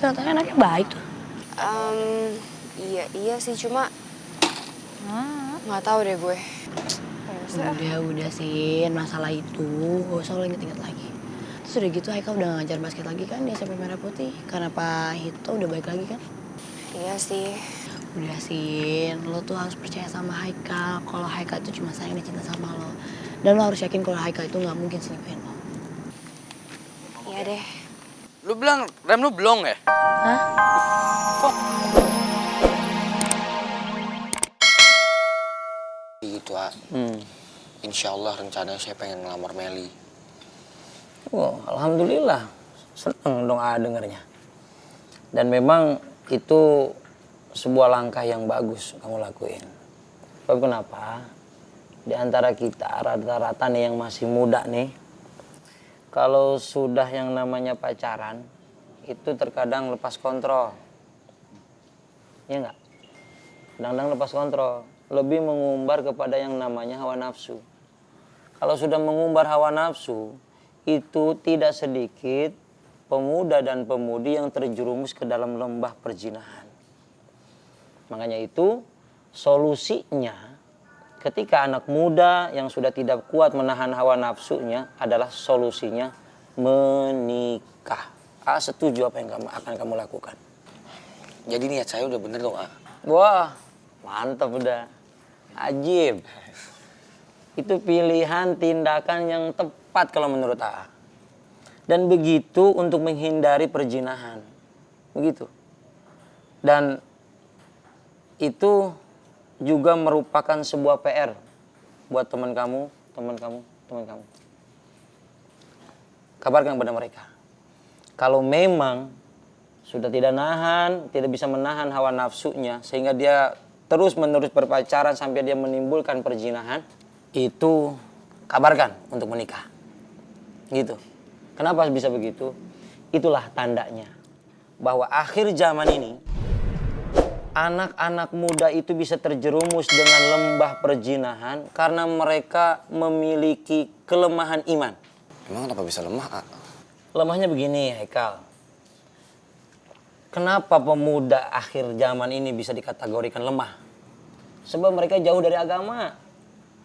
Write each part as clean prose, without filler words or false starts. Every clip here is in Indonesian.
katanya anaknya baik tuh. Iya sih, cuma nggak tahu deh gue. Udah Sin, masalah itu gak usah lo inget-inget lagi. Terus udah gitu Haikal udah ngajar basket lagi kan di SMP Merah Putih. Karena Pak Hito udah baik lagi kan. Iya sih. Udah Sin, lo tuh harus percaya sama Haikal. Kalau Haikal itu cuma sayang dan cinta sama lo. Dan lo harus yakin kalau Haikal itu gak mungkin selingkuhin lo. Iya deh. Lu bilang rem lu belum ya? Hah? Gitu, ah. Insya Allah rencananya saya pengen ngelamar Meli. Oh, alhamdulillah. Seneng dong dengernya. Dan memang itu sebuah langkah yang bagus kamu lakuin. Sebab kenapa? Di antara kita rata-rata nih yang masih muda nih, kalau sudah yang namanya pacaran, itu terkadang lepas kontrol. Iya nggak? Kadang-kadang lepas kontrol. Lebih mengumbar kepada yang namanya hawa nafsu. Kalau sudah mengumbar hawa nafsu, itu tidak sedikit pemuda dan pemudi yang terjerumus ke dalam lembah perzinahan. Makanya itu solusinya ketika anak muda yang sudah tidak kuat menahan hawa nafsunya adalah solusinya menikah. Setuju apa yang akan kamu lakukan? Jadi niat saya udah bener dong, ah. Wah, mantap udah. Ajib. Itu pilihan tindakan yang tepat kalau menurut AA. Dan begitu untuk menghindari perzinahan. Begitu. Dan itu juga merupakan sebuah PR buat teman kamu. Kabarkan kepada mereka. Kalau memang sudah tidak bisa menahan hawa nafsunya sehingga dia terus-menerus berpacaran sampai dia menimbulkan perzinahan, itu kabarkan untuk menikah. Gitu. Kenapa bisa begitu? Itulah tandanya bahwa akhir zaman ini anak-anak muda itu bisa terjerumus dengan lembah perzinahan karena mereka memiliki kelemahan iman. Emang kenapa bisa lemah, ah? Lemahnya begini, Haikal. Kenapa pemuda akhir zaman ini bisa dikategorikan lemah? Sebab mereka jauh dari agama.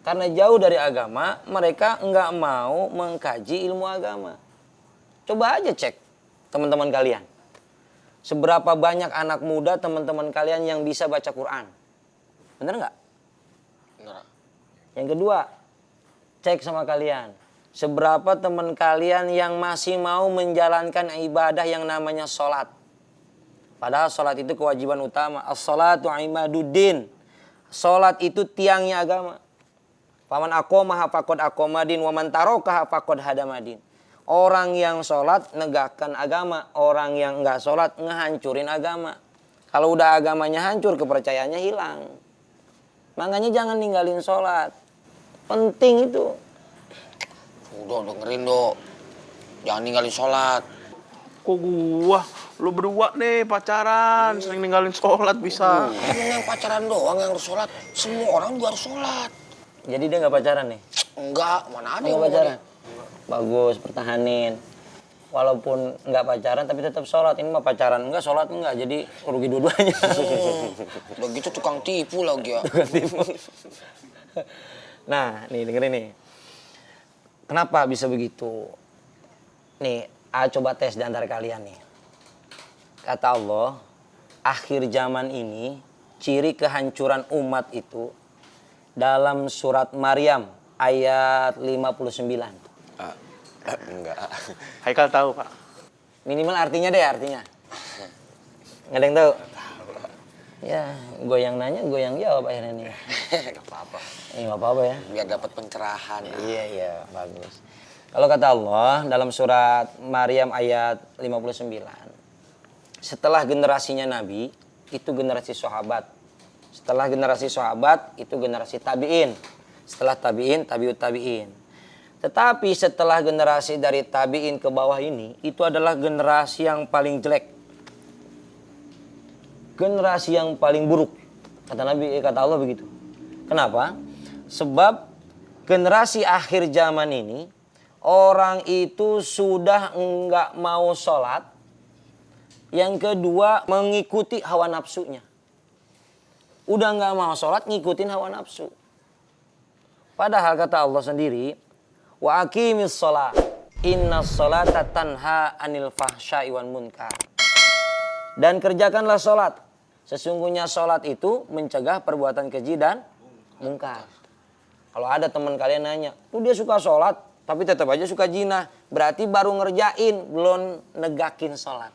Karena jauh dari agama, mereka nggak mau mengkaji ilmu agama. Coba aja cek teman-teman kalian. Seberapa banyak anak muda teman-teman kalian yang bisa baca Quran? Bener nggak? Bener. Yang kedua, cek sama kalian. Seberapa teman kalian yang masih mau menjalankan ibadah yang namanya sholat? Padahal sholat itu kewajiban utama. As-sholatu imaduddin. Sholat itu tiangnya agama. Faman aqomaha faqad aqomadin wa man tarokaha faqad hadamadin. Orang yang sholat negakkan agama. Orang yang enggak sholat ngehancurin agama. Kalau udah agamanya hancur, kepercayaannya hilang. Makanya jangan ninggalin sholat. Penting itu. Udah dengerin, Dok. Jangan ninggalin sholat. Kok gua? Lu berdua nih pacaran, sering ninggalin sholat bisa. Emang yang pacaran doang yang harus sholat. Semua orang juga harus sholat. Jadi dia nggak pacaran nih? Enggak, mana ada Nggak yang pacaran? Bagus, pertahanin. Walaupun nggak pacaran tapi tetap sholat. Ini mah pacaran enggak, sholat enggak. Jadi rugi dua-duanya. Udah gitu tukang tipu lagi ya. Tukang tipu. Nah, nih dengerin nih. Kenapa bisa begitu? Nih, coba tes di antara kalian nih. Kata Allah, akhir zaman ini ciri kehancuran umat itu dalam surat Maryam ayat 59. Enggak. Haikal tahu, Pak. Minimal artinya deh, artinya. Nggak ada yang tahu? Ya, gue yang nanya, gue yang jawab akhirnya nih. Gak apa-apa. Nggak apa-apa ya. Biar dapat pencerahan. Iya, bagus. Kalau kata Allah dalam surat Maryam ayat 59. Setelah generasinya Nabi, itu generasi sahabat. Setelah generasi sahabat, itu generasi tabi'in. Setelah tabi'in, tabi'ut tabi'in. Tetapi setelah generasi dari tabi'in ke bawah ini, itu adalah generasi yang paling jelek. Generasi yang paling buruk. Kata Allah begitu. Kenapa? Sebab generasi akhir zaman ini, orang itu sudah enggak mau sholat, Yang kedua, mengikuti hawa nafsunya. Udah nggak mau sholat, ngikutin hawa nafsu. Padahal kata Allah sendiri, wa aqimis sholat, inna sholata tanha anil fahsya'i wal munkar. Dan kerjakanlah sholat. Sesungguhnya sholat itu mencegah perbuatan keji dan mungkar. Kalau ada teman kalian nanya, tuh dia suka sholat, tapi tetap aja suka zina. Berarti baru ngerjain, belum negakin sholat.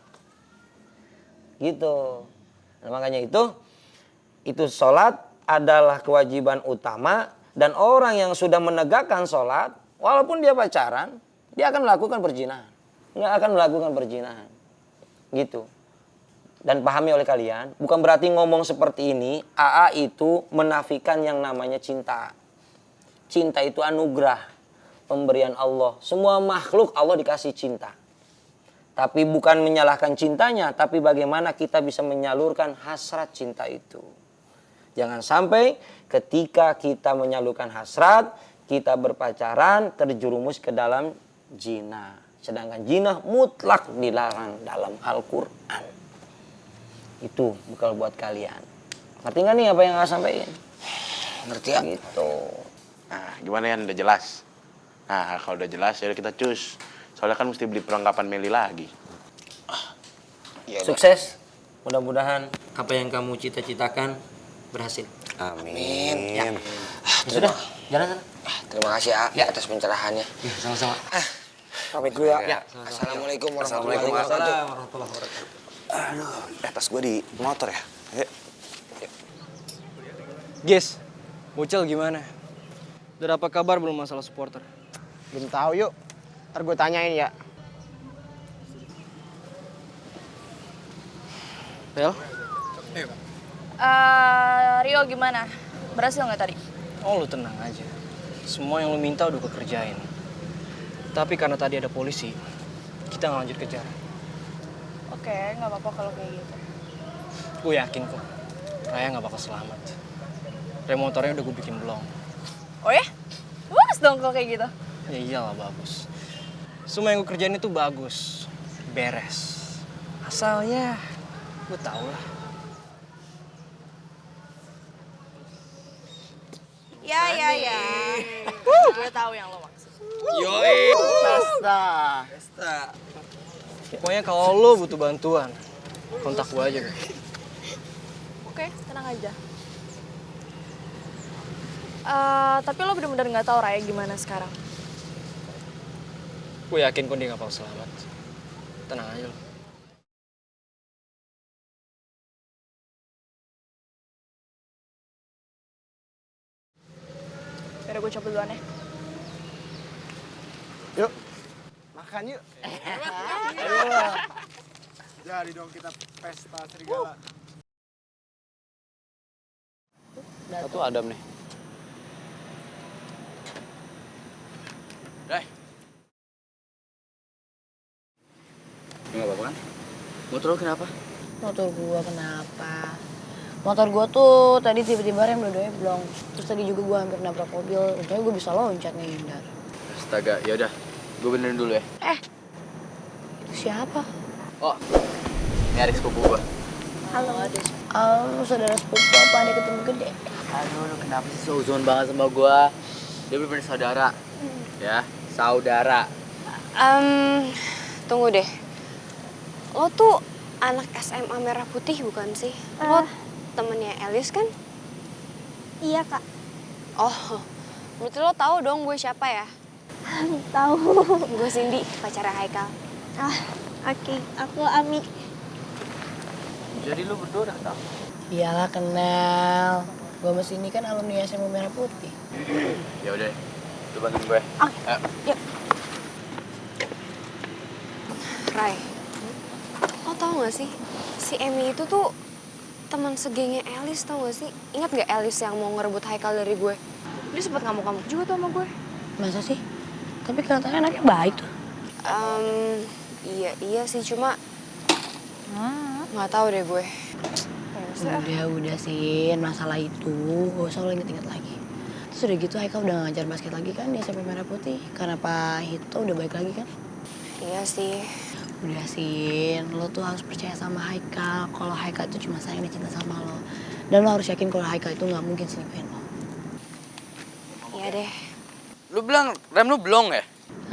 Gitu. Nah, makanya itu sholat adalah kewajiban utama. Dan orang yang sudah menegakkan sholat, walaupun dia pacaran, dia akan melakukan perzinahan. Nggak akan melakukan perzinahan. Gitu. Dan pahami oleh kalian, bukan berarti ngomong seperti ini, AA itu menafikan yang namanya cinta. Cinta itu anugerah, pemberian Allah. Semua makhluk Allah dikasih cinta. Tapi bukan menyalahkan cintanya, tapi bagaimana kita bisa menyalurkan hasrat cinta itu. Jangan sampai ketika kita menyalurkan hasrat, kita berpacaran, terjerumus ke dalam zina. Sedangkan zina mutlak dilarang dalam Al-Quran. Itu bekal buat kalian. Ngerti gak nih apa yang saya sampaikan? Ngerti ya? Gitu. Nah, gimana ya? Udah jelas? Nah, kalau udah jelas, ya kita cus. Soalnya kan mesti beli perlengkapan Meli lagi. Ya, Sukses. Mudah-mudahan apa yang kamu cita-citakan berhasil. amin. Ya. Sudah, jalan sana. Terima kasih atas pencerahannya. Ya, sama-sama. Pamit dulu ya. Ya, Assalamualaikum warahmatullahi Waalaikumsalam wabarakatuh. warahmatullahi wabarakatuh. Aduh, tas gue di motor ya. Ayo. Guys, Bocel gimana? Udah dapat kabar belum masalah supporter? Belum tahu yuk. Ntar gue tanyain ya. Bel? Rio gimana? Berhasil nggak tadi? Oh, lu tenang aja. Semua yang lu minta udah gue kerjain. Tapi karena tadi ada polisi, kita nggak lanjut kejar. Oke, nggak apa-apa kalau kayak gitu. Gue yakin kok, Raya nggak bakal selamat. Rem motornya udah gue bikin blong. Oh ya? Bagus dong kalau kayak gitu. Ya iyalah bagus. Semua yang gue kerjain itu bagus, beres. Asal ya, gue tau lah. Ya. Gue tahu yang lo maksud. Pesta. Pokoknya kalau lo butuh bantuan, kontak gue aja guys. Oke, tenang aja. Tapi lo bener-bener nggak tahu Raya gimana sekarang. Gue yakin kok dia gak bakal selamat. Tenang aja lo. Yaudah gue cabut duluan ya. Yuk. Makan yuk. Jadi dong kita pesta serigala. Satu Adam nih. Dai. Enggak apa-apa kan? Motor lo kenapa? Motor gua kenapa? Motor gua tuh tadi tiba-tiba rem dua-duanya blong. Terus tadi juga gua hampir nabrak mobil. Untungnya gua bisa loncat ngehindar. Astaga, ya udah. Gue benerin dulu ya. Itu siapa? Oh. Ini Aris sepupu gua. Halo, Adis. Saudara sepupu apa ada ketemu gede? Aduh, lu kenapa sih seuzon banget sama gua? Dia bener-bener saudara. Ya, saudara. Tunggu deh. Lo tuh anak SMA Merah Putih bukan sih? Lo temennya Elis kan? Iya kak, Oh, berarti lo tahu dong gue siapa ya? tahu. Gue Cindy, pacarnya Haikal. Oke, aku Ami. Jadi lu berdua udah tahu. Iyalah kenal. Gua sama ini kan alumni SMA Merah Putih. Ya udah. Lu bantuin gue. Ayo. Rai, lo tau gak sih? Si Emi itu tuh teman segengnya Elis, tau gak sih? Ingat gak Elis yang mau ngerebut Haikal dari gue? Dia sempet ngamuk-ngamuk juga tuh sama gue. Masa sih? Tapi kelihatannya anaknya baik tuh. Iya sih, cuma nggak tahu deh gue. Udah Sin, masalah itu gak usah lo inget-inget lagi. Terus udah gitu Haikal udah ngajar basket lagi kan di SMP Merah Putih. Karena Pak Hito udah baik lagi kan. Iya sih. Udah Sin, lo tuh harus percaya sama Haikal. Kalau Haikal itu cuma sayang dan cinta sama lo. Dan lo harus yakin kalau Haikal itu nggak mungkin selingkuhin lo. Iya deh. Lu bilang rem lu belum ya?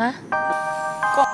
Hah? Kok